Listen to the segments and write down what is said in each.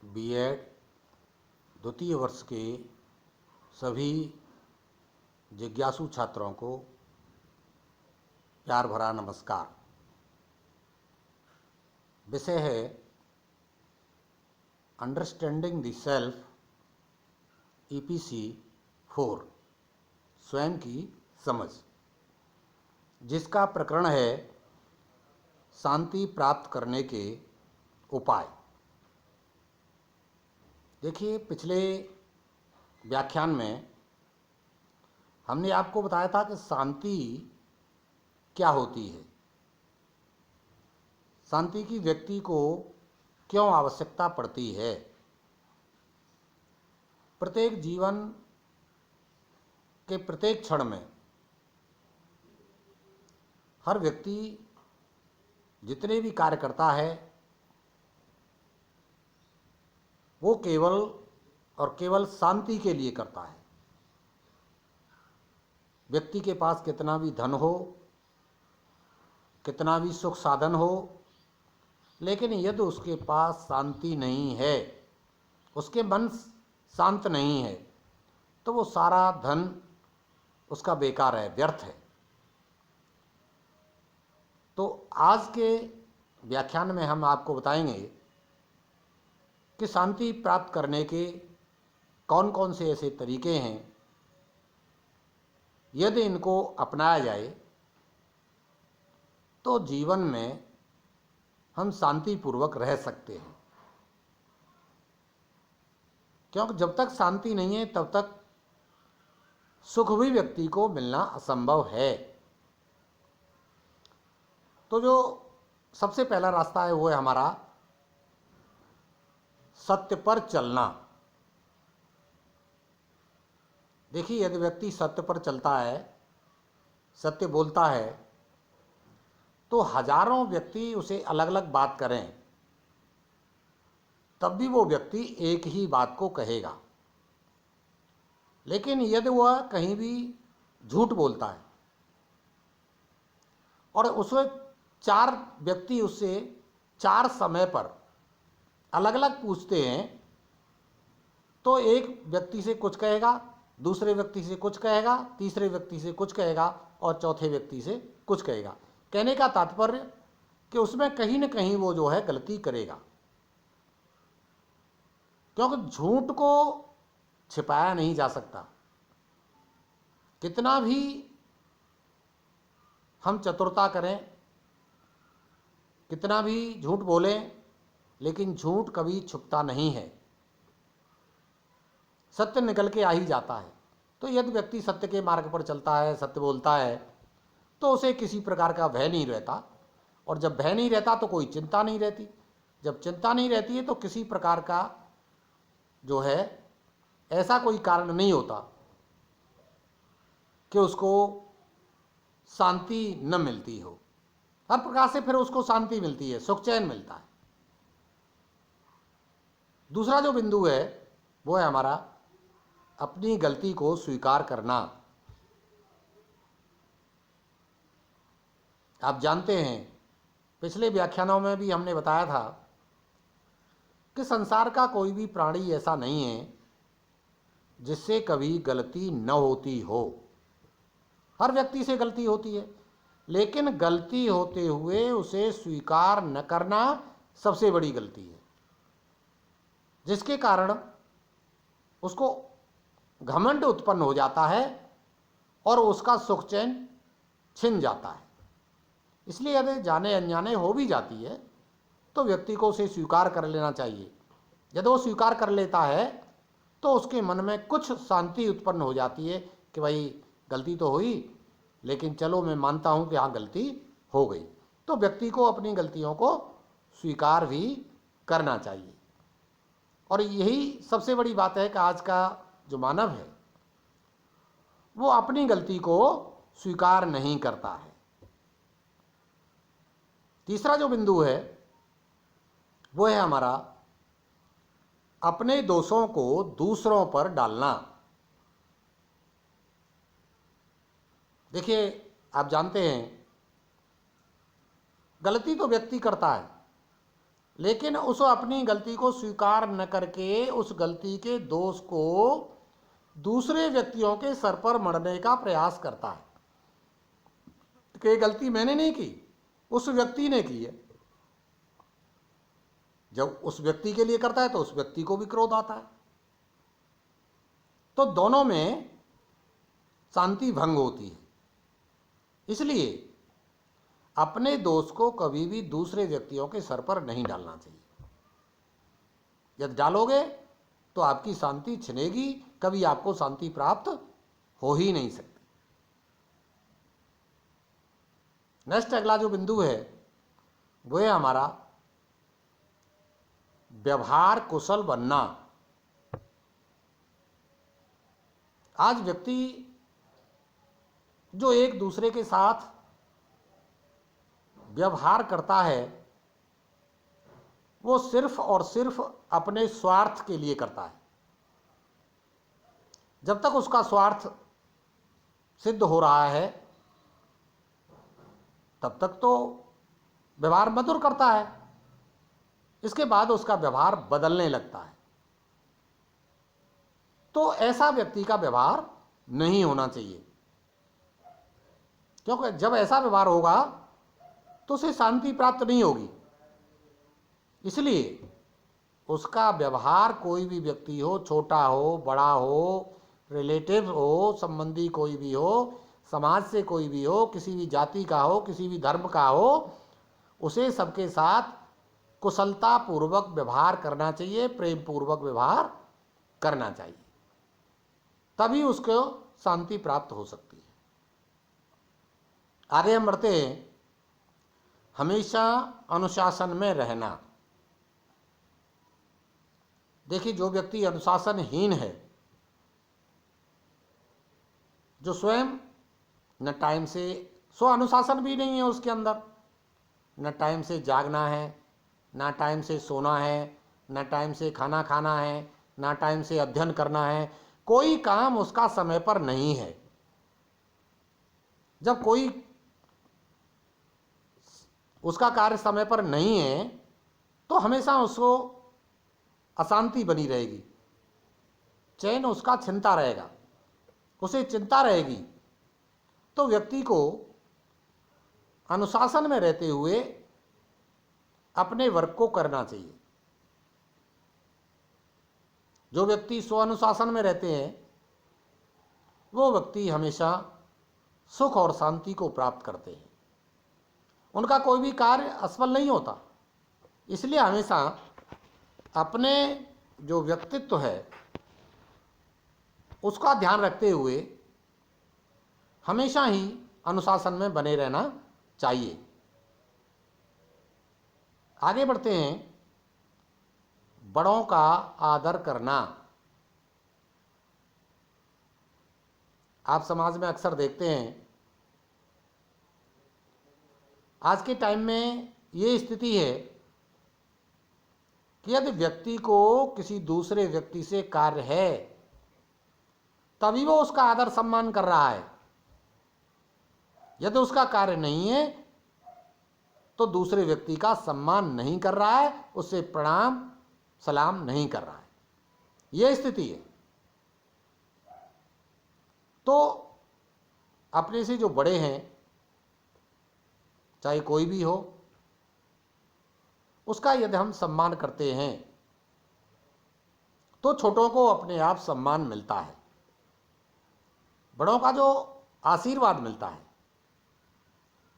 BEd द्वितीय वर्ष के सभी जिज्ञासु छात्रों को प्यार भरा नमस्कार। विषय है अंडरस्टैंडिंग द सेल्फ, EPC 4, स्वयं की समझ, जिसका प्रकरण है शांति प्राप्त करने के उपाय। देखिए, पिछले व्याख्यान में हमने आपको बताया था कि शांति क्या होती है, शांति की व्यक्ति को क्यों आवश्यकता पड़ती है। प्रत्येक जीवन के प्रत्येक क्षण में हर व्यक्ति जितने भी कार्य करता है वो केवल और केवल शांति के लिए करता है। व्यक्ति के पास कितना भी धन हो, कितना भी सुख साधन हो, लेकिन यदि उसके पास शांति नहीं है, उसके मन शांत नहीं है, तो वो सारा धन उसका बेकार है, व्यर्थ है। तो आज के व्याख्यान में हम आपको बताएंगे कि शांति प्राप्त करने के कौन कौन से ऐसे तरीके हैं, यदि इनको अपनाया जाए तो जीवन में हम शांतिपूर्वक रह सकते हैं। क्योंकि जब तक शांति नहीं है तब तक सुख भी व्यक्ति को मिलना असंभव है। तो जो सबसे पहला रास्ता है वो है हमारा सत्य पर चलना। देखिए, यदि व्यक्ति सत्य पर चलता है, सत्य बोलता है, तो हजारों व्यक्ति उसे अलग अलग बात करें तब भी वो व्यक्ति एक ही बात को कहेगा। लेकिन यदि वह कहीं भी झूठ बोलता है और उसमें 4 व्यक्ति उससे 4 समय पर अलग अलग पूछते हैं, तो एक व्यक्ति से कुछ कहेगा, दूसरे व्यक्ति से कुछ कहेगा, तीसरे व्यक्ति से कुछ कहेगा और चौथे व्यक्ति से कुछ कहेगा। कहने का तात्पर्य कि उसमें कहीं न कहीं वो जो है गलती करेगा, क्योंकि झूठ को छिपाया नहीं जा सकता। कितना भी हम चतुरता करें, कितना भी झूठ बोलें, लेकिन झूठ कभी छुपता नहीं है, सत्य निकल के आ ही जाता है। तो यदि व्यक्ति सत्य के मार्ग पर चलता है, सत्य बोलता है, तो उसे किसी प्रकार का भय नहीं रहता। और जब भय नहीं रहता तो कोई चिंता नहीं रहती। जब चिंता नहीं रहती है तो किसी प्रकार का जो है ऐसा कोई कारण नहीं होता कि उसको शांति न मिलती हो। हर प्रकार से फिर उसको शांति मिलती है, सुख चैन मिलता है। दूसरा जो बिंदु है वो है हमारा अपनी गलती को स्वीकार करना। आप जानते हैं, पिछले व्याख्यानों में भी हमने बताया था कि संसार का कोई भी प्राणी ऐसा नहीं है जिससे कभी गलती न होती हो। हर व्यक्ति से गलती होती है, लेकिन गलती होते हुए उसे स्वीकार न करना सबसे बड़ी गलती है, जिसके कारण उसको घमंड उत्पन्न हो जाता है और उसका सुख चैन छिन जाता है। इसलिए यदि जाने अनजाने हो भी जाती है तो व्यक्ति को उसे स्वीकार कर लेना चाहिए। यदि वो स्वीकार कर लेता है तो उसके मन में कुछ शांति उत्पन्न हो जाती है कि भाई गलती तो हुई, लेकिन चलो मैं मानता हूँ कि हाँ गलती हो गई। तो व्यक्ति को अपनी गलतियों को स्वीकार भी करना चाहिए। और यही सबसे बड़ी बात है कि आज का जो मानव है वो अपनी गलती को स्वीकार नहीं करता है। तीसरा जो बिंदु है वो है हमारा अपने दोषों को दूसरों पर डालना। देखिए, आप जानते हैं गलती तो व्यक्ति करता है, लेकिन उस अपनी गलती को स्वीकार न करके उस गलती के दोष को दूसरे व्यक्तियों के सर पर मढ़ने का प्रयास करता है कि ये गलती मैंने नहीं की, उस व्यक्ति ने की है। जब उस व्यक्ति के लिए करता है तो उस व्यक्ति को भी क्रोध आता है, तो दोनों में शांति भंग होती है। इसलिए अपने दोष को कभी भी दूसरे व्यक्तियों के सर पर नहीं डालना चाहिए। यदि डालोगे तो आपकी शांति छिनेगी, कभी आपको शांति प्राप्त हो ही नहीं सकती। नेक्स्ट अगला जो बिंदु है वो है हमारा व्यवहार कुशल बनना। आज व्यक्ति जो एक दूसरे के साथ व्यवहार करता है वो सिर्फ और सिर्फ अपने स्वार्थ के लिए करता है। जब तक उसका स्वार्थ सिद्ध हो रहा है तब तक तो व्यवहार मधुर करता है, इसके बाद उसका व्यवहार बदलने लगता है। तो ऐसा व्यक्ति का व्यवहार नहीं होना चाहिए, क्योंकि जब ऐसा व्यवहार होगा तो उसे शांति प्राप्त नहीं होगी। इसलिए उसका व्यवहार, कोई भी व्यक्ति हो, छोटा हो बड़ा हो, रिलेटिव हो, संबंधी कोई भी हो, समाज से कोई भी हो, किसी भी जाति का हो, किसी भी धर्म का हो, उसे सबके साथ कुशलता पूर्वक व्यवहार करना चाहिए, प्रेम पूर्वक व्यवहार करना चाहिए, तभी उसको शांति प्राप्त हो सकती है। आगे हम बढ़ते हैं। हमेशा अनुशासन में रहना। देखिए, जो व्यक्ति अनुशासनहीन है, जो स्वयं न टाइम से, स्व अनुशासन भी नहीं है उसके अंदर, न टाइम से जागना है, ना टाइम से सोना है, ना टाइम से खाना खाना है, ना टाइम से अध्ययन करना है, कोई काम उसका समय पर नहीं है। जब कोई उसका कार्य समय पर नहीं है तो हमेशा उसको अशांति बनी रहेगी, चैन उसका छिनता रहेगा, उसे चिंता रहेगी। तो व्यक्ति को अनुशासन में रहते हुए अपने वर्क को करना चाहिए। जो व्यक्ति स्वानुशासन में रहते हैं वो व्यक्ति हमेशा सुख और शांति को प्राप्त करते हैं, उनका कोई भी कार्य असफल नहीं होता। इसलिए हमेशा अपने जो व्यक्तित्व है उसका ध्यान रखते हुए हमेशा ही अनुशासन में बने रहना चाहिए। आगे बढ़ते हैं। बड़ों का आदर करना। आप समाज में अक्सर देखते हैं, आज के टाइम में ये स्थिति है कि यदि व्यक्ति को किसी दूसरे व्यक्ति से कार्य है तभी वो उसका आदर सम्मान कर रहा है, यदि उसका कार्य नहीं है तो दूसरे व्यक्ति का सम्मान नहीं कर रहा है, उससे प्रणाम सलाम नहीं कर रहा है। यह स्थिति है। तो अपने से जो बड़े हैं, चाहे कोई भी हो, उसका यदि हम सम्मान करते हैं तो छोटों को अपने आप सम्मान मिलता है। बड़ों का जो आशीर्वाद मिलता है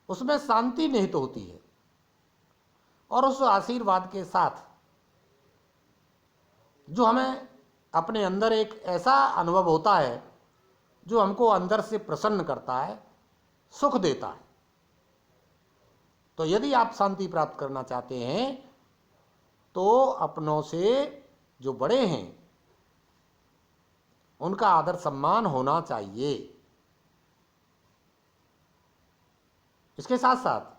उसमें शांति निहित होती है, और उस आशीर्वाद के साथ जो हमें अपने अंदर एक ऐसा अनुभव होता है जो हमको अंदर से प्रसन्न करता है, सुख देता है। तो यदि आप शांति प्राप्त करना चाहते हैं तो अपनों से जो बड़े हैं उनका आदर सम्मान होना चाहिए। इसके साथ साथ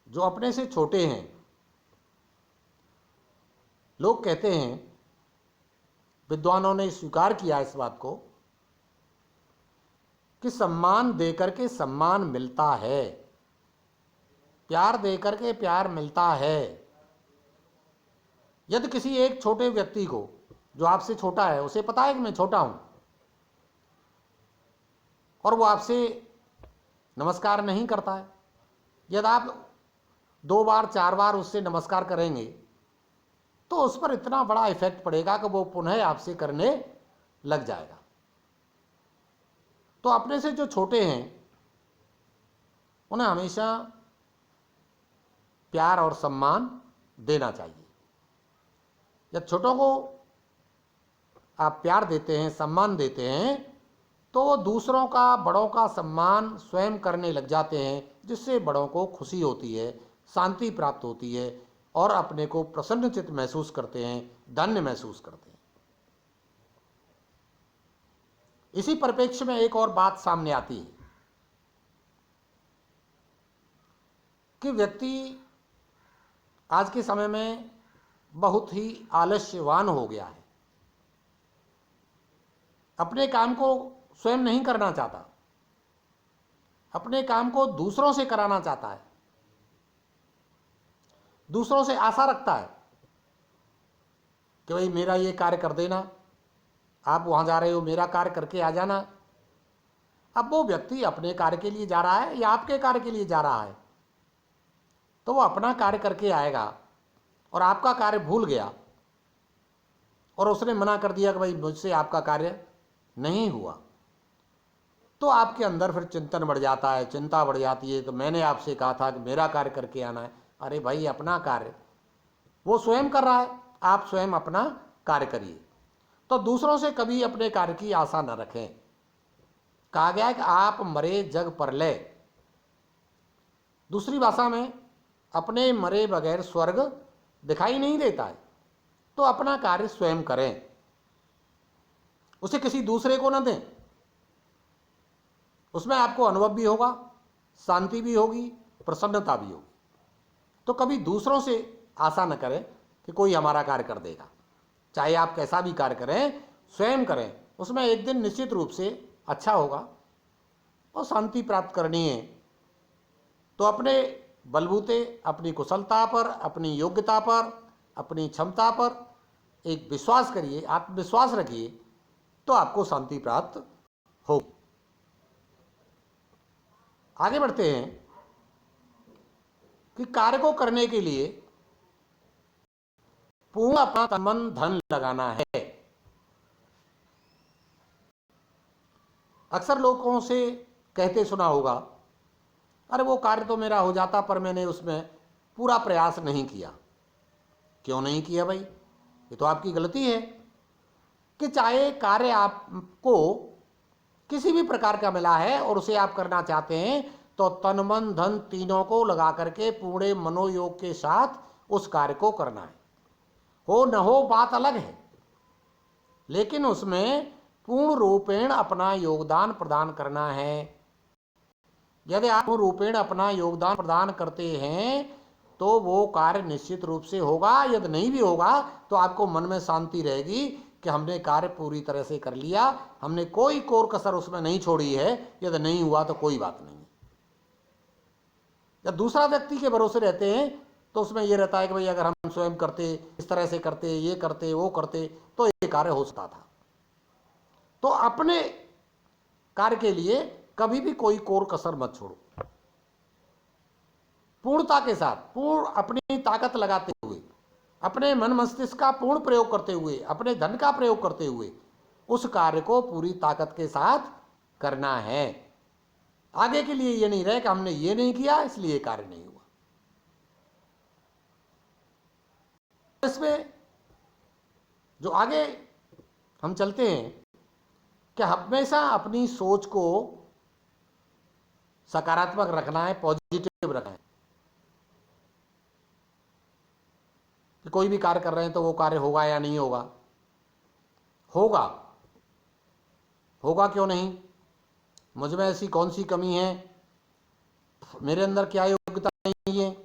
जो अपने से छोटे हैं, लोग कहते हैं, विद्वानों ने स्वीकार किया इस बात को कि सम्मान देकर के सम्मान मिलता है। प्यार देकर के प्यार मिलता है। यदि किसी एक छोटे व्यक्ति को, जो आपसे छोटा है, उसे पता है कि मैं छोटा हूं, और वो आपसे नमस्कार नहीं करता है, यदि आप 2 बार 4 बार उससे नमस्कार करेंगे तो उस पर इतना बड़ा इफेक्ट पड़ेगा कि वो पुनः आपसे करने लग जाएगा। तो अपने से जो छोटे हैं उन्हें हमेशा प्यार और सम्मान देना चाहिए। जब छोटों को आप प्यार देते हैं, सम्मान देते हैं, तो वो दूसरों का, बड़ों का सम्मान स्वयं करने लग जाते हैं, जिससे बड़ों को खुशी होती है, शांति प्राप्त होती है और अपने को प्रसन्नचित्त महसूस करते हैं, धन्य महसूस करते हैं। इसी परिप्रेक्ष्य में एक और बात सामने आती है कि व्यक्ति आज के समय में बहुत ही आलस्यवान हो गया है, अपने काम को स्वयं नहीं करना चाहता, अपने काम को दूसरों से कराना चाहता है, दूसरों से आशा रखता है कि भाई मेरा ये कार्य कर देना, आप वहां जा रहे हो, मेरा कार्य करके आ जाना। अब वो व्यक्ति अपने कार्य के लिए जा रहा है या आपके कार्य के लिए जा रहा है, तो वो अपना कार्य करके आएगा और आपका कार्य भूल गया और उसने मना कर दिया कि भाई मुझसे आपका कार्य नहीं हुआ, तो आपके अंदर फिर चिंतन बढ़ जाता है, चिंता बढ़ जाती है। तो मैंने आपसे कहा था कि मेरा कार्य करके आना है। अरे भाई, अपना कार्य वो स्वयं कर रहा है, आप स्वयं अपना कार्य करिए। तो दूसरों से कभी अपने कार्य की आशा न रखें। कहा गया है कि आप मरे जग परलय। दूसरी भाषा में अपने मरे बगैर स्वर्ग दिखाई नहीं देता है। तो अपना कार्य स्वयं करें, उसे किसी दूसरे को न दें। उसमें आपको अनुभव भी होगा, शांति भी होगी, प्रसन्नता भी होगी। तो कभी दूसरों से आशा न करें कि कोई हमारा कार्य कर देगा। चाहे आप कैसा भी कार्य करें, स्वयं करें, उसमें एक दिन निश्चित रूप से अच्छा होगा और शांति प्राप्त करनी है तो अपने बलबूते, अपनी कुशलता पर, अपनी योग्यता पर, अपनी क्षमता पर एक विश्वास करिए, आत्मविश्वास रखिए, तो आपको शांति प्राप्त हो। आगे बढ़ते हैं कि कार्य को करने के लिए पूर्ण अपना तन मन धन लगाना है। अक्सर लोगों से कहते सुना होगा, अरे वो कार्य तो मेरा हो जाता पर मैंने उसमें पूरा प्रयास नहीं किया। क्यों नहीं किया भाई? ये तो आपकी गलती है कि चाहे कार्य आपको किसी भी प्रकार का मिला है और उसे आप करना चाहते हैं, तो तन मन धन तीनों को लगा करके पूरे मनोयोग के साथ उस कार्य को करना है। हो न हो बात अलग है, लेकिन उसमें पूर्ण रूपेण अपना योगदान प्रदान करना है। यदि आप पूर्ण रूपेण अपना योगदान प्रदान करते हैं तो वो कार्य निश्चित रूप से होगा। यदि नहीं भी होगा तो आपको मन में शांति रहेगी कि हमने कार्य पूरी तरह से कर लिया, हमने कोई कोर कसर उसमें नहीं छोड़ी है। यदि नहीं हुआ तो कोई बात नहीं। जब दूसरा व्यक्ति के भरोसे रहते हैं तो उसमें यह रहता है कि भाई अगर हम स्वयं करते, इस तरह से करते, ये करते, वो करते, तो ये कार्य हो सकता था। तो अपने कार्य के लिए कभी भी कोई कोर कसर मत छोड़ो। पूर्णता के साथ, पूर्ण अपनी ताकत लगाते हुए, अपने मन मस्तिष्क का पूर्ण प्रयोग करते हुए, अपने धन का प्रयोग करते हुए उस कार्य को पूरी ताकत के साथ करना है। आगे के लिए ये नहीं रहे कि हमने ये नहीं किया इसलिए कार्य नहीं हुआ। इसमें जो आगे हम चलते हैं कि हमेशा अपनी सोच को सकारात्मक रखना है, पॉजिटिव रखना है। कि कोई भी कार्य कर रहे हैं तो वो कार्य होगा या नहीं होगा? होगा। होगा क्यों नहीं? मुझ में ऐसी कौन सी कमी है? मेरे अंदर क्या योग्यता नहीं है?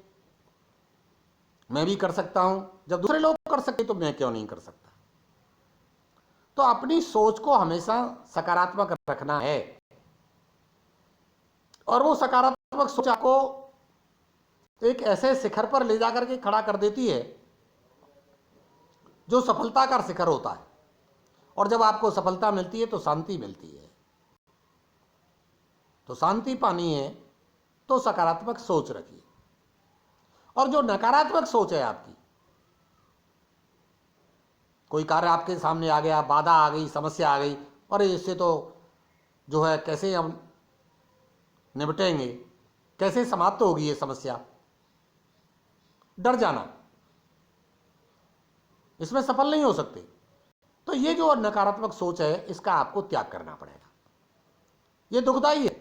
मैं भी कर सकता हूं। जब दूसरे लोग कर सकते तो मैं क्यों नहीं कर सकता? तो अपनी सोच को हमेशा सकारात्मक रखना है और वो सकारात्मक सोच आपको एक ऐसे शिखर पर ले जाकर के खड़ा कर देती है जो सफलता का शिखर होता है। और जब आपको सफलता मिलती है तो शांति मिलती है। तो शांति पानी है तो सकारात्मक सोच रखिए। और जो नकारात्मक सोच है आपकी, कोई कार्य आपके सामने आ गया, बाधा आ गई, समस्या आ गई, और इससे तो जो है कैसे हम निपटेंगे, कैसे समाप्त होगी ये समस्या, डर जाना, इसमें सफल नहीं हो सकते। तो ये जो नकारात्मक सोच है इसका आपको त्याग करना पड़ेगा। ये दुखदाई है,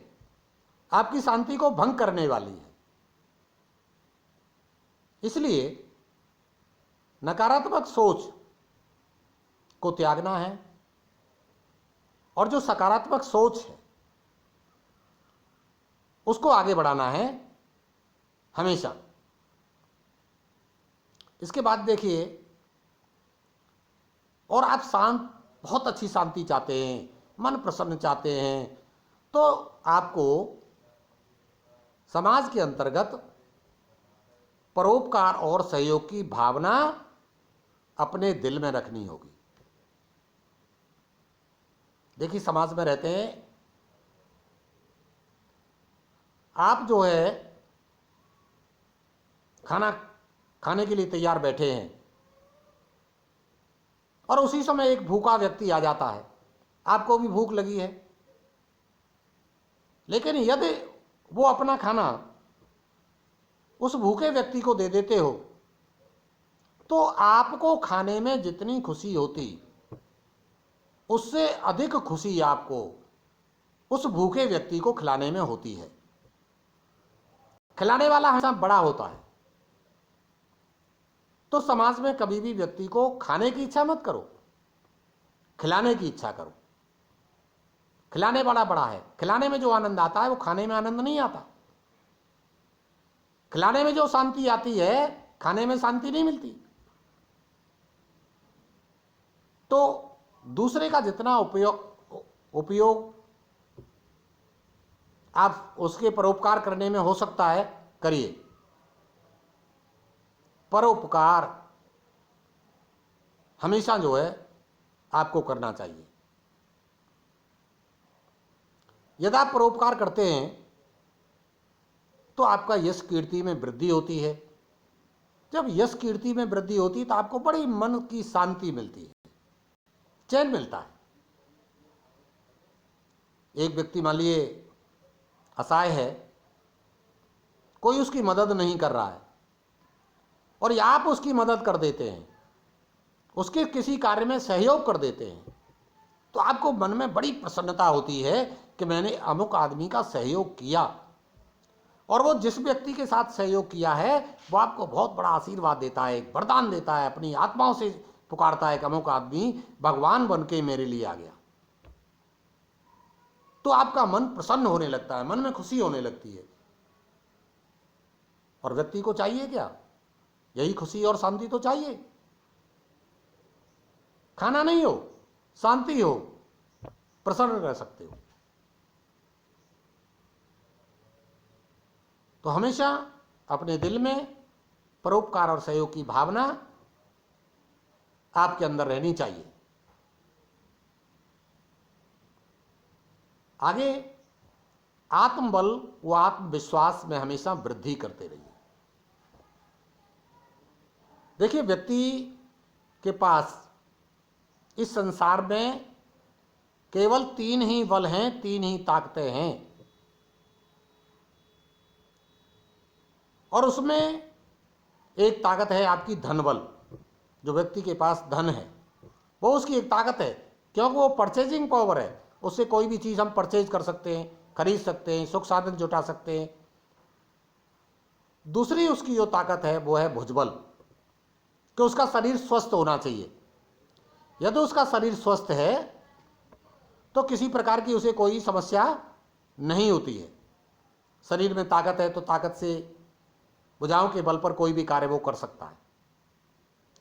आपकी शांति को भंग करने वाली है। इसलिए नकारात्मक सोच को त्यागना है और जो सकारात्मक सोच है उसको आगे बढ़ाना है हमेशा। इसके बाद देखिए, और आप शांत, बहुत अच्छी शांति चाहते हैं, मन प्रसन्न चाहते हैं, तो आपको समाज के अंतर्गत परोपकार और सहयोग की भावना अपने दिल में रखनी होगी। देखिए, समाज में रहते हैं आप, जो है खाना खाने के लिए तैयार बैठे हैं और उसी समय एक भूखा व्यक्ति आ जाता है, आपको भी भूख लगी है, लेकिन यदि वो अपना खाना उस भूखे व्यक्ति को दे देते हो तो आपको खाने में जितनी खुशी होती उससे अधिक खुशी आपको उस भूखे व्यक्ति को खिलाने में होती है। खिलाने वाला हमेशा बड़ा होता है। तो समाज में कभी भी व्यक्ति को खाने की इच्छा मत करो, खिलाने की इच्छा करो। खिलाने वाला बड़ा है। खिलाने में जो आनंद आता है वो खाने में आनंद नहीं आता। खिलाने में जो शांति आती है खाने में शांति नहीं मिलती। तो दूसरे का जितना उपयोग आप उसके परोपकार करने में हो सकता है करिए। परोपकार हमेशा जो है आपको करना चाहिए। यदि आप परोपकार करते हैं तो आपका यश कीर्ति में वृद्धि होती है। जब यश कीर्ति में वृद्धि होती है तो आपको बड़ी मन की शांति मिलती है, चैन मिलता है। एक व्यक्ति मान लिए असहाय है, कोई उसकी मदद नहीं कर रहा है और या आप उसकी मदद कर देते हैं, उसके किसी कार्य में सहयोग कर देते हैं, तो आपको मन में बड़ी प्रसन्नता होती है कि मैंने अमुक आदमी का सहयोग किया। और वो जिस व्यक्ति के साथ सहयोग किया है वो आपको बहुत बड़ा आशीर्वाद देता है, एक वरदान देता है, अपनी आत्माओं से पुकारता है कि अमुक आदमी भगवान बन के मेरे लिए आ गया। तो आपका मन प्रसन्न होने लगता है, मन में खुशी होने लगती है। और व्यक्ति को चाहिए क्या? यही खुशी और शांति तो चाहिए। खाना नहीं हो, शांति हो, प्रसन्न रह सकते हो। तो हमेशा अपने दिल में परोपकार और सहयोग की भावना आपके अंदर रहनी चाहिए। आगे आत्मबल व आत्मविश्वास में हमेशा वृद्धि करते रहिए। देखिए, व्यक्ति के पास इस संसार में केवल 3 ही बल हैं, 3 ही ताकतें हैं। और उसमें एक ताकत है आपकी धन बल। जो व्यक्ति के पास धन है वो उसकी एक ताकत है, क्योंकि वो परचेजिंग पावर है। उससे कोई भी चीज़ हम परचेज कर सकते हैं, खरीद सकते हैं, सुख साधन जुटा सकते हैं। दूसरी उसकी जो ताकत है वो है भुजबल, कि उसका शरीर स्वस्थ होना चाहिए। यदि उसका शरीर स्वस्थ है तो किसी प्रकार की उसे कोई समस्या नहीं होती है। शरीर में ताकत है तो ताकत से भुजाओं के बल पर कोई भी कार्य वो कर सकता है,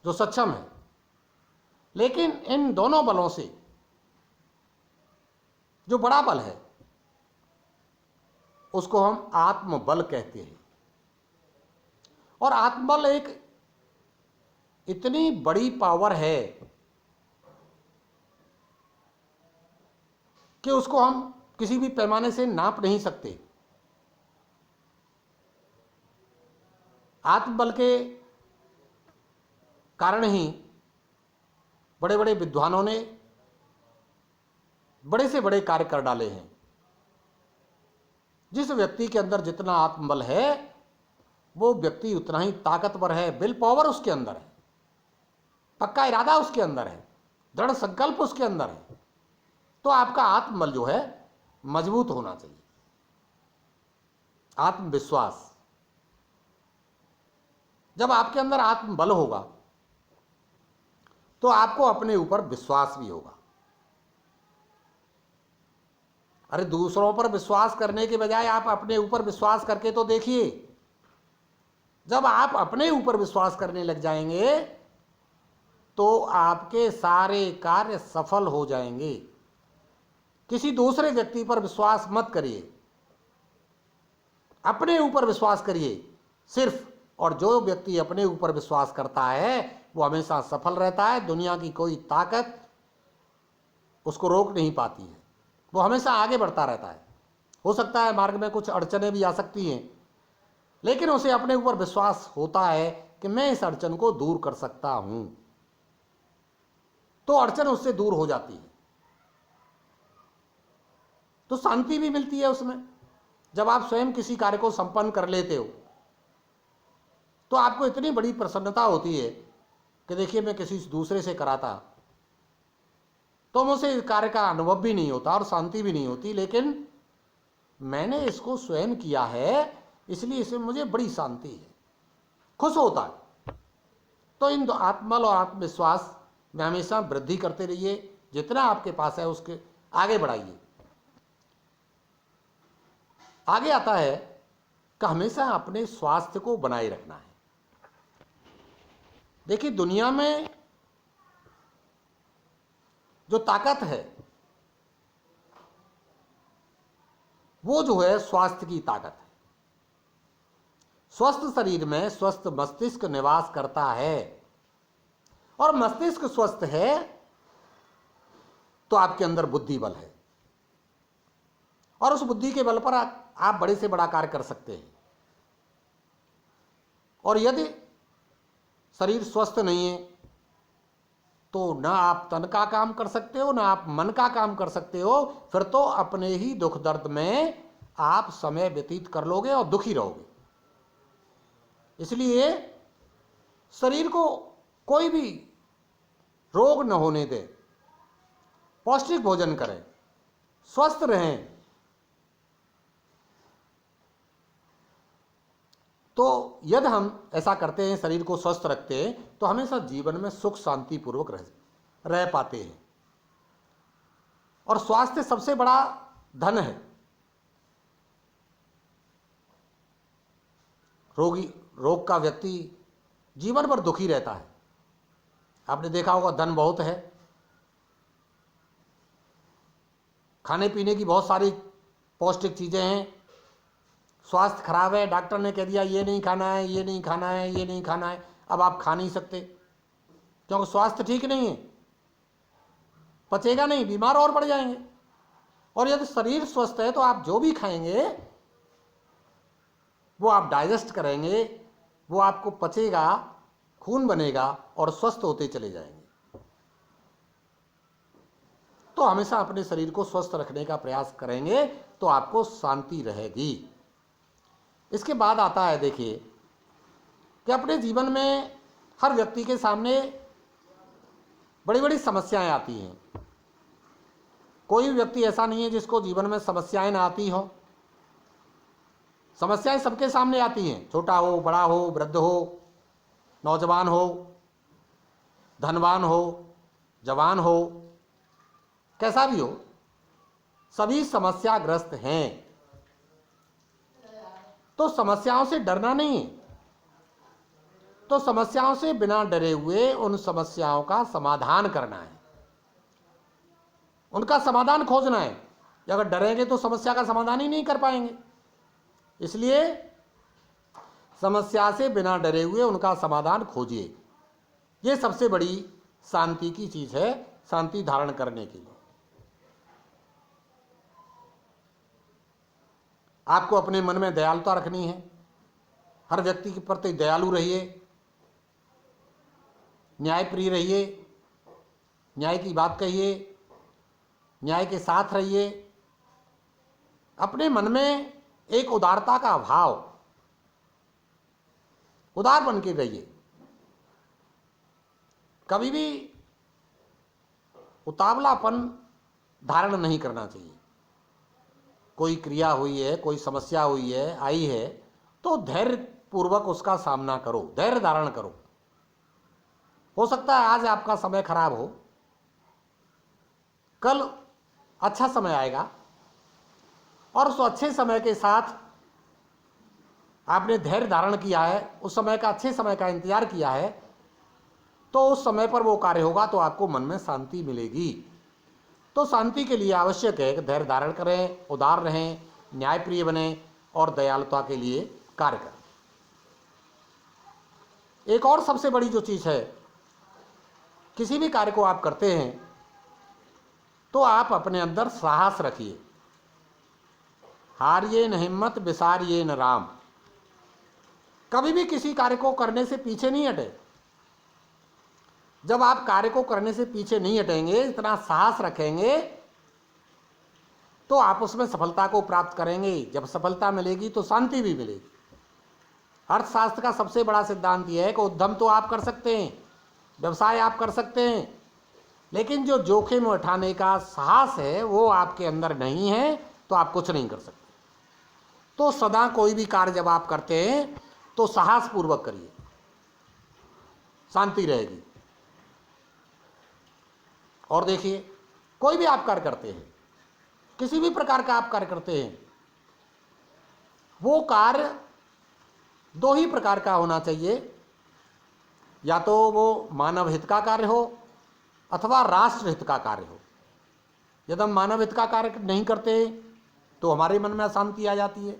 जो सक्षम है। लेकिन इन दोनों बलों से जो बड़ा बल है उसको हम आत्मबल कहते हैं। और आत्मबल एक इतनी बड़ी पावर है कि उसको हम किसी भी पैमाने से नाप नहीं सकते। आत्मबल के कारण ही बड़े बड़े विद्वानों ने बड़े से बड़े कार्य कर डाले हैं। जिस व्यक्ति के अंदर जितना आत्मबल है वो व्यक्ति उतना ही ताकतवर है। विल पावर उसके अंदर है, पक्का इरादा उसके अंदर है, दृढ़ संकल्प उसके अंदर है। तो आपका आत्मबल जो है मजबूत होना चाहिए। आत्मविश्वास, जब आपके अंदर आत्मबल होगा तो आपको अपने ऊपर विश्वास भी होगा। अरे दूसरों पर विश्वास करने के बजाय आप अपने ऊपर विश्वास करके तो देखिए। जब आप अपने ऊपर विश्वास करने लग जाएंगे तो आपके सारे कार्य सफल हो जाएंगे। किसी दूसरे व्यक्ति पर विश्वास मत करिए, अपने ऊपर विश्वास करिए सिर्फ। और जो व्यक्ति अपने ऊपर विश्वास करता है वो हमेशा सफल रहता है। दुनिया की कोई ताकत उसको रोक नहीं पाती है, वो हमेशा आगे बढ़ता रहता है। हो सकता है मार्ग में कुछ अड़चनें भी आ सकती हैं, लेकिन उसे अपने ऊपर विश्वास होता है कि मैं इस अड़चन को दूर कर सकता हूं, तो अड़चन उससे दूर हो जाती है। तो शांति भी मिलती है उसमें। जब आप स्वयं किसी कार्य को संपन्न कर लेते हो तो आपको इतनी बड़ी प्रसन्नता होती है कि देखिए मैं किसी दूसरे से कराता तो मुझे इस कार्य का अनुभव भी नहीं होता और शांति भी नहीं होती, लेकिन मैंने इसको स्वयं किया है इसलिए इसमें मुझे बड़ी शांति है, खुश होता है। तो इन आत्मबल और आत्मविश्वास में हमेशा वृद्धि करते रहिए। जितना आपके पास है उसके आगे बढ़ाइए। आगे आता है कि हमेशा अपने स्वास्थ्य को बनाए रखना है। देखिए दुनिया में जो ताकत है वो जो है स्वास्थ्य की ताकत है। स्वस्थ शरीर में स्वस्थ मस्तिष्क निवास करता है, और मस्तिष्क स्वस्थ है तो आपके अंदर बुद्धि बल है, और उस बुद्धि के बल पर आप बड़े से बड़ा कार्य कर सकते हैं। और यदि शरीर स्वस्थ नहीं है तो ना आप तन का काम कर सकते हो ना आप मन का काम कर सकते हो। फिर तो अपने ही दुख दर्द में आप समय व्यतीत कर लोगे और दुखी रहोगे। इसलिए शरीर को कोई भी रोग न होने दें, पौष्टिक भोजन करें, स्वस्थ रहें, तो यदि हम ऐसा करते हैं, शरीर को स्वस्थ रखते हैं, तो हमेशा जीवन में सुख शांति पूर्वक रह पाते हैं। और स्वास्थ्य सबसे बड़ा धन है। रोग का व्यक्ति जीवन भर दुखी रहता है। आपने देखा होगा धन बहुत है, खाने पीने की बहुत सारी पौष्टिक चीजें हैं, स्वास्थ्य खराब है, डॉक्टर ने कह दिया ये नहीं खाना है, ये नहीं खाना है, ये नहीं खाना है, अब आप खा नहीं सकते क्योंकि स्वास्थ्य ठीक नहीं है, पचेगा नहीं, बीमार और बढ़ जाएंगे। और यदि शरीर स्वस्थ है तो आप जो भी खाएंगे वो आप डाइजेस्ट करेंगे, वो आपको पचेगा, खून बनेगा और स्वस्थ होते चले जाएंगे। तो हमेशा अपने शरीर को स्वस्थ रखने का प्रयास करेंगे तो आपको शांति रहेगी। इसके बाद आता है देखिए कि अपने जीवन में हर व्यक्ति के सामने बड़ी बड़ी समस्याएं आती हैं। कोई भी व्यक्ति ऐसा नहीं है जिसको जीवन में समस्याएं ना आती हो। समस्याएं सबके सामने आती हैं, छोटा हो, बड़ा हो, वृद्ध हो, नौजवान हो, धनवान हो, जवान हो, कैसा भी हो, सभी समस्याग्रस्त हैं। तो समस्याओं से डरना नहीं है, तो समस्याओं से बिना डरे हुए उन समस्याओं का समाधान करना है, उनका समाधान खोजना है। अगर डरेंगे तो समस्या का समाधान ही नहीं कर पाएंगे। इसलिए समस्या से बिना डरे हुए उनका समाधान खोजिए। ये सबसे बड़ी शांति की चीज है, शांति धारण करने के लिए। आपको अपने मन में दयालुता रखनी है, हर व्यक्ति के प्रति दयालु रहिए, न्यायप्रिय रहिए, न्याय की बात कहिए, न्याय के साथ रहिए। अपने मन में एक उदारता का भाव, उदार बन के रहिए। कभी भी उतावलापन धारण नहीं करना चाहिए। कोई क्रिया हुई है, कोई समस्या हुई है, आई है, तो धैर्य पूर्वक उसका सामना करो, धैर्य धारण करो। हो सकता है आज आपका समय खराब हो, कल अच्छा समय आएगा, और उस अच्छे समय के साथ आपने धैर्य धारण किया है, उस समय का, अच्छे समय का इंतजार किया है, तो उस समय पर वो कार्य होगा तो आपको मन में शांति मिलेगी। तो शांति के लिए आवश्यक है कि धैर्य धारण करें, उदार रहें, न्यायप्रिय बने और दयालुता के लिए कार्य करें। एक और सबसे बड़ी जो चीज है, किसी भी कार्य को आप करते हैं तो आप अपने अंदर साहस रखिए। हारिए न हिम्मत, बिसारिए न राम। कभी भी किसी कार्य को करने से पीछे नहीं हटे। जब आप कार्य को करने से पीछे नहीं हटेंगे, इतना साहस रखेंगे, तो आप उसमें सफलता को प्राप्त करेंगे। जब सफलता मिलेगी तो शांति भी मिलेगी। अर्थशास्त्र का सबसे बड़ा सिद्धांत यह है कि उद्यम तो आप कर सकते हैं, व्यवसाय आप कर सकते हैं, लेकिन जो जोखिम उठाने का साहस है वो आपके अंदर नहीं है, तो आप कुछ नहीं कर सकते। तो सदा कोई भी कार्य जब आप करते हैं तो साहस पूर्वक करिए, शांति रहेगी। और देखिए, कोई भी आप कार्य करते हैं, किसी भी प्रकार का आप कार्य करते हैं, वो कार्य दो ही प्रकार का होना चाहिए। या तो वो मानव हित का कार्य हो अथवा राष्ट्र हित का कार्य हो। यदि हम मानव हित का कार्य नहीं करते तो हमारे मन में अशांति आ जाती है,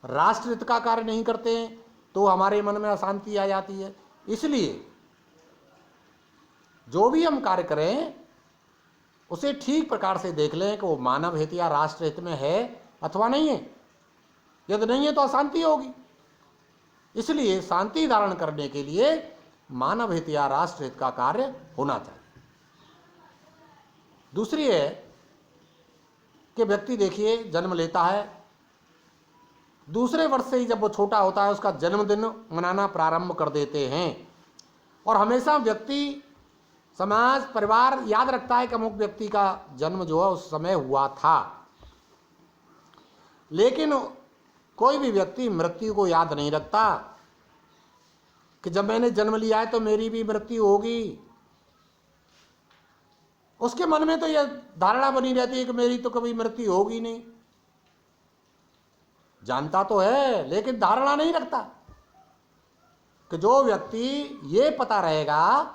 राष्ट्र हित का कार्य नहीं करते तो हमारे मन में अशांति आ जाती है। इसलिए जो भी हम कार्य करें उसे ठीक प्रकार से देख लें कि वो मानव हित या राष्ट्र हित में है अथवा नहीं है। यदि नहीं है तो अशांति होगी। इसलिए शांति धारण करने के लिए मानव हित या राष्ट्र हित का कार्य होना चाहिए। दूसरी है कि व्यक्ति देखिए जन्म लेता है, दूसरे वर्ष से ही जब वो छोटा होता है उसका जन्मदिन मनाना प्रारंभ कर देते हैं, और हमेशा व्यक्ति, समाज, परिवार याद रखता है कि अमुक व्यक्ति का जन्म जो है उस समय हुआ था। लेकिन कोई भी व्यक्ति मृत्यु को याद नहीं रखता कि जब मैंने जन्म लिया है तो मेरी भी मृत्यु होगी। उसके मन में तो यह धारणा बनी रहती है कि मेरी तो कभी मृत्यु होगी नहीं। जानता तो है लेकिन धारणा नहीं रखता। कि जो व्यक्ति ये पता रहेगा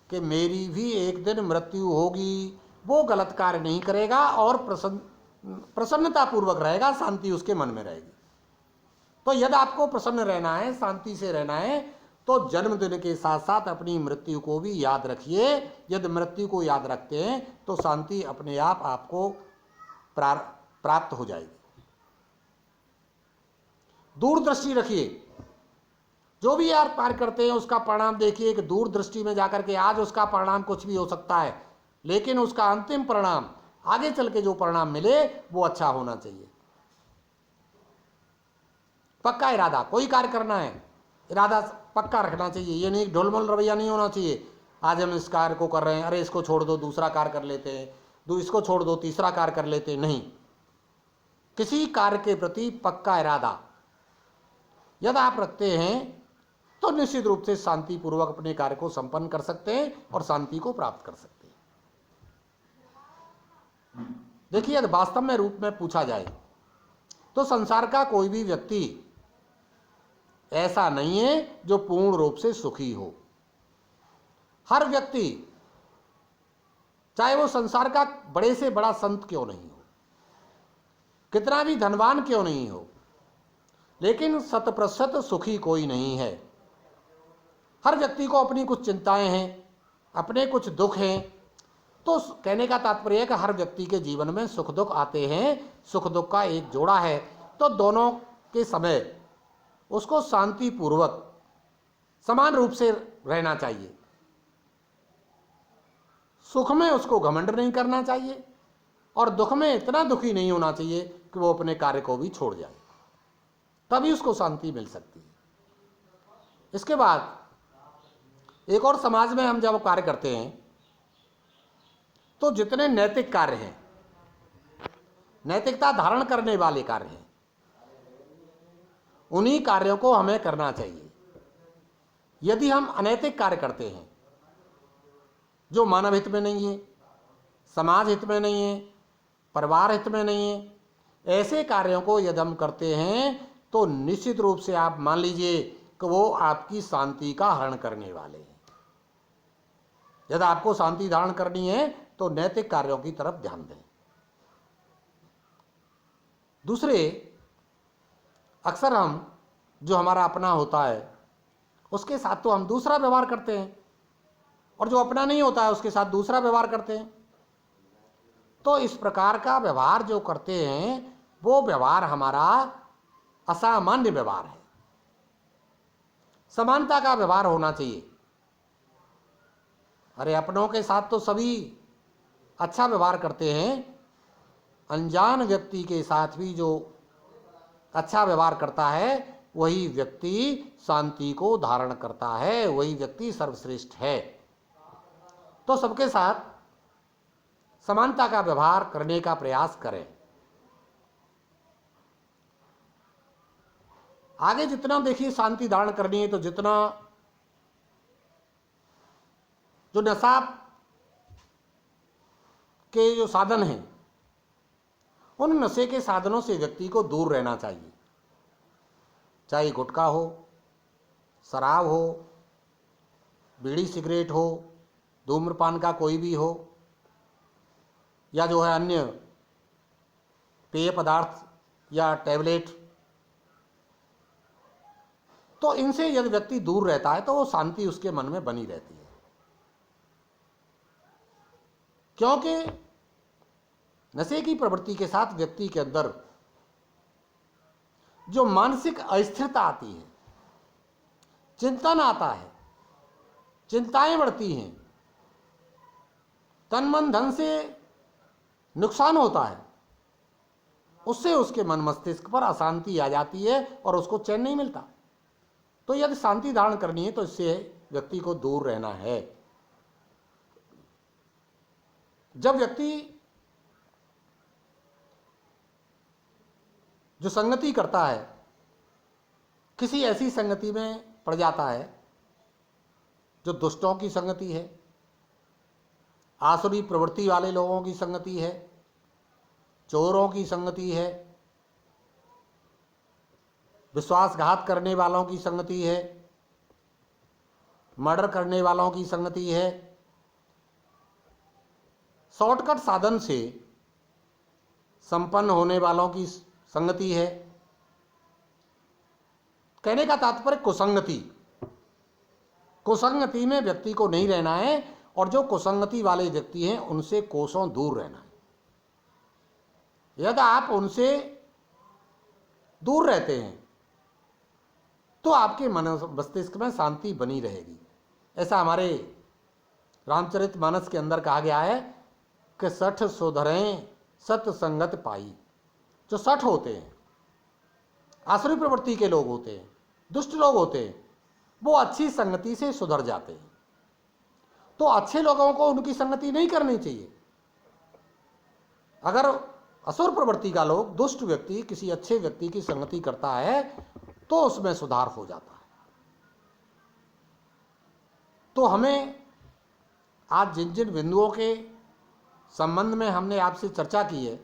कि मेरी भी एक दिन मृत्यु होगी, वो गलत कार्य नहीं करेगा और प्रसन्नता पूर्वक रहेगा, शांति उसके मन में रहेगी। तो यदि आपको प्रसन्न रहना है, शांति से रहना है, तो जन्मदिन के साथ साथ अपनी मृत्यु को भी याद रखिए। यदि मृत्यु को याद रखते हैं तो शांति अपने आप आपको प्राप्त हो जाएगी। दूरदृष्टि रखिए। जो भी आप कार्य करते हैं उसका परिणाम देखिए कि दूरदृष्टि में जाकर के आज उसका परिणाम कुछ भी हो सकता है, लेकिन उसका अंतिम परिणाम, आगे चल के जो परिणाम मिले वो अच्छा होना चाहिए। पक्का इरादा, कोई कार्य करना है, इरादा पक्का रखना चाहिए। ये नहीं, ढोलमोल रवैया नहीं होना चाहिए। आज हम इस कार्य को कर रहे हैं, अरे इसको छोड़ दो दूसरा कार्य कर लेते हैं, इसको छोड़ दो तीसरा कार्य कर लेते हैं। नहीं, किसी कार्य के प्रति पक्का इरादा यदि आप रखते हैं तो निश्चित रूप से शांतिपूर्वक अपने कार्य को संपन्न कर सकते हैं और शांति को प्राप्त कर सकते हैं। देखिए, यदि वास्तव में रूप में पूछा जाए तो संसार का कोई भी व्यक्ति ऐसा नहीं है जो पूर्ण रूप से सुखी हो। हर व्यक्ति, चाहे वो संसार का बड़े से बड़ा संत क्यों नहीं हो, कितना भी धनवान क्यों नहीं हो, लेकिन 100% सुखी कोई नहीं है। हर व्यक्ति को अपनी कुछ चिंताएं हैं, अपने कुछ दुख हैं। तो कहने का तात्पर्य है कि हर व्यक्ति के जीवन में सुख दुख आते हैं, सुख दुख का एक जोड़ा है। तो दोनों के समय उसको शांतिपूर्वक समान रूप से रहना चाहिए। सुख में उसको घमंड नहीं करना चाहिए और दुख में इतना दुखी नहीं होना चाहिए कि वो अपने कार्य को भी छोड़ जाए, तभी उसको शांति मिल सकती है। इसके बाद एक और, समाज में हम जब कार्य करते हैं तो जितने नैतिक कार्य हैं, नैतिकता धारण करने वाले कार्य हैं, उन्हीं कार्यों को हमें करना चाहिए। यदि हम अनैतिक कार्य करते हैं जो मानव हित में नहीं है, समाज हित में नहीं है, परिवार हित में नहीं है, ऐसे कार्यों को यदि हम करते हैं तो निश्चित रूप से आप मान लीजिए कि वो आपकी शांति का हरण करने वाले हैं। यदि आपको शांति धारण करनी है तो नैतिक कार्यों की तरफ ध्यान दें। दूसरे, अक्सर हम जो हमारा अपना होता है उसके साथ तो हम दूसरा व्यवहार करते हैं, और जो अपना नहीं होता है उसके साथ दूसरा व्यवहार करते हैं। तो इस प्रकार का व्यवहार जो करते हैं वो व्यवहार हमारा असामान्य व्यवहार है। समानता का व्यवहार होना चाहिए। अरे अपनों के साथ तो सभी अच्छा व्यवहार करते हैं, अनजान व्यक्ति के साथ भी जो अच्छा व्यवहार करता है वही व्यक्ति शांति को धारण करता है, वही व्यक्ति सर्वश्रेष्ठ है। तो सबके साथ समानता का व्यवहार करने का प्रयास करें। आगे जितना देखिए शांति धारण करनी है तो जितना जो नशा के जो साधन हैं उन नशे के साधनों से व्यक्ति को दूर रहना चाहिए। चाहे गुटखा हो, शराब हो, बीड़ी सिगरेट हो, धूम्रपान का कोई भी हो, या जो है अन्य पेय पदार्थ या टैबलेट, तो इनसे यदि व्यक्ति दूर रहता है तो वो शांति उसके मन में बनी रहती है। क्योंकि नशे की प्रवृत्ति के साथ व्यक्ति के अंदर जो मानसिक अस्थिरता आती है, चिंतन आता है, चिंताएं बढ़ती हैं, तन मन धन से नुकसान होता है, उससे उसके मन मस्तिष्क पर अशांति आ जाती है और उसको चैन नहीं मिलता। तो यदि शांति धारण करनी है तो इससे व्यक्ति को दूर रहना है। जब व्यक्ति जो संगति करता है, किसी ऐसी संगति में पड़ जाता है जो दुष्टों की संगति है, आसुरी प्रवृत्ति वाले लोगों की संगति है, चोरों की संगति है, विश्वासघात करने वालों की संगति है, मर्डर करने वालों की संगति है, शॉर्टकट साधन से संपन्न होने वालों की संगति है। कहने का तात्पर्य कुसंगति, कुसंगति में व्यक्ति को नहीं रहना है, और जो कुसंगति वाले व्यक्ति हैं उनसे कोसों दूर रहना है। यदि आप उनसे दूर रहते हैं तो आपके मन मस्तिष्क में शांति बनी रहेगी। ऐसा हमारे रामचरितमानस के अंदर कहा गया है कि सठ सुधरें सत संगत पाई। जो सठ होते हैं, आसुरी प्रवृत्ति के लोग होते हैं, दुष्ट लोग होते हैं, वो अच्छी संगति से सुधर जाते हैं। तो अच्छे लोगों को उनकी संगति नहीं करनी चाहिए। अगर असुर प्रवृत्ति का लोग, दुष्ट व्यक्ति किसी अच्छे व्यक्ति की संगति करता है तो उसमें सुधार हो जाता है। तो हमें आज जिन जिन बिंदुओं के संबंध में हमने आपसे चर्चा की है,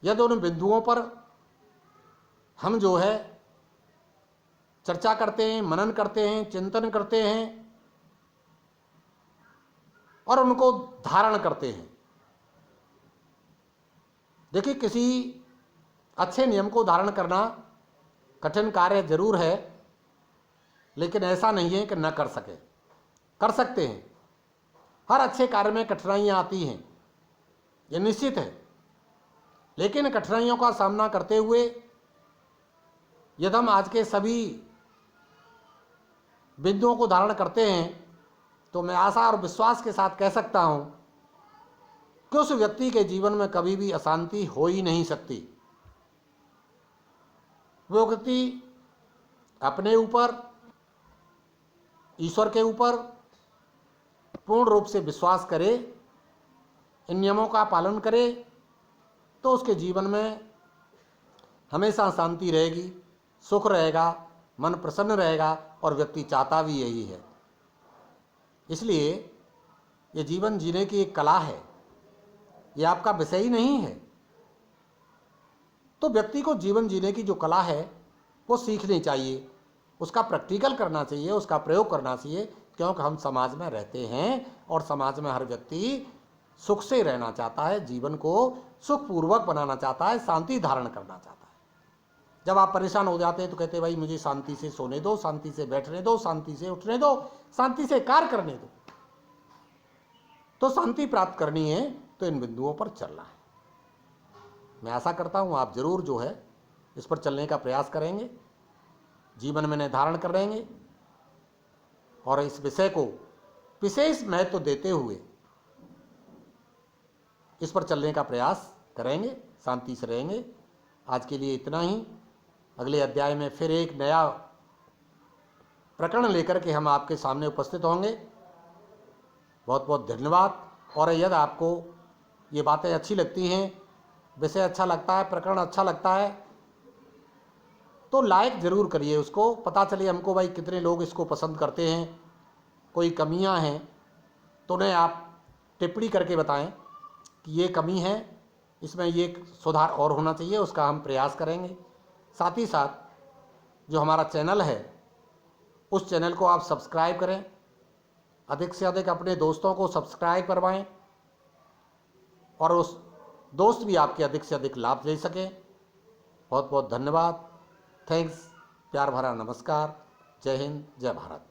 यदि उन बिंदुओं पर हम जो है चर्चा करते हैं, मनन करते हैं, चिंतन करते हैं और उनको धारण करते हैं। देखिए, किसी अच्छे नियम को धारण करना कठिन कार्य जरूर है, लेकिन ऐसा नहीं है कि न कर सके, कर सकते हैं। हर अच्छे कार्य में कठिनाइयाँ आती हैं, ये निश्चित है, लेकिन कठिनाइयों का सामना करते हुए यदि हम आज के सभी बिंदुओं को धारण करते हैं तो मैं आशा और विश्वास के साथ कह सकता हूं कि उस व्यक्ति के जीवन में कभी भी अशांति हो ही नहीं सकती। वो व्यक्ति अपने ऊपर, ईश्वर के ऊपर पूर्ण रूप से विश्वास करे, इन नियमों का पालन करे, तो उसके जीवन में हमेशा शांति रहेगी, सुख रहेगा, मन प्रसन्न रहेगा और व्यक्ति चाहता भी यही है। इसलिए ये जीवन जीने की एक कला है, ये आपका विषय ही नहीं है। तो व्यक्ति को जीवन जीने की जो कला है वो सीखनी चाहिए, उसका प्रैक्टिकल करना चाहिए, उसका प्रयोग करना चाहिए, क्योंकि हम समाज में रहते हैं और समाज में हर व्यक्ति सुख से रहना चाहता है, जीवन को सुखपूर्वक बनाना चाहता है, शांति धारण करना चाहता है। जब आप परेशान हो जाते हैं तो कहते हैं भाई मुझे शांति से सोने दो, शांति से बैठने दो, शांति से उठने दो, शांति से कार्य करने दो। तो शांति प्राप्त करनी है तो इन बिंदुओं पर चलना है। मैं आशा करता हूं आप जरूर जो है इस पर चलने का प्रयास करेंगे, जीवन में निर्धारण करेंगे और इस विषय को विशेष महत्व देते हुए इस पर चलने का प्रयास करेंगे, शांति से रहेंगे। आज के लिए इतना ही। अगले अध्याय में फिर एक नया प्रकरण लेकर के हम आपके सामने उपस्थित होंगे। बहुत बहुत धन्यवाद। और यदि आपको ये बातें अच्छी लगती हैं, विषय अच्छा लगता है, प्रकरण अच्छा लगता है, तो लाइक ज़रूर करिए उसको, पता चले हमको भाई कितने लोग इसको पसंद करते हैं। कोई कमियां हैं तो उन्हें आप टिप्पणी करके बताएं कि ये कमी है, इसमें ये सुधार और होना चाहिए, उसका हम प्रयास करेंगे। साथ ही साथ जो हमारा चैनल है उस चैनल को आप सब्सक्राइब करें, अधिक से अधिक अपने दोस्तों को सब्सक्राइब करवाएं और उस दोस्त भी आपके अधिक से अधिक लाभ ले सकें। बहुत बहुत धन्यवाद। थैंक्स। प्यार भरा नमस्कार। जय हिंद, जय भारत।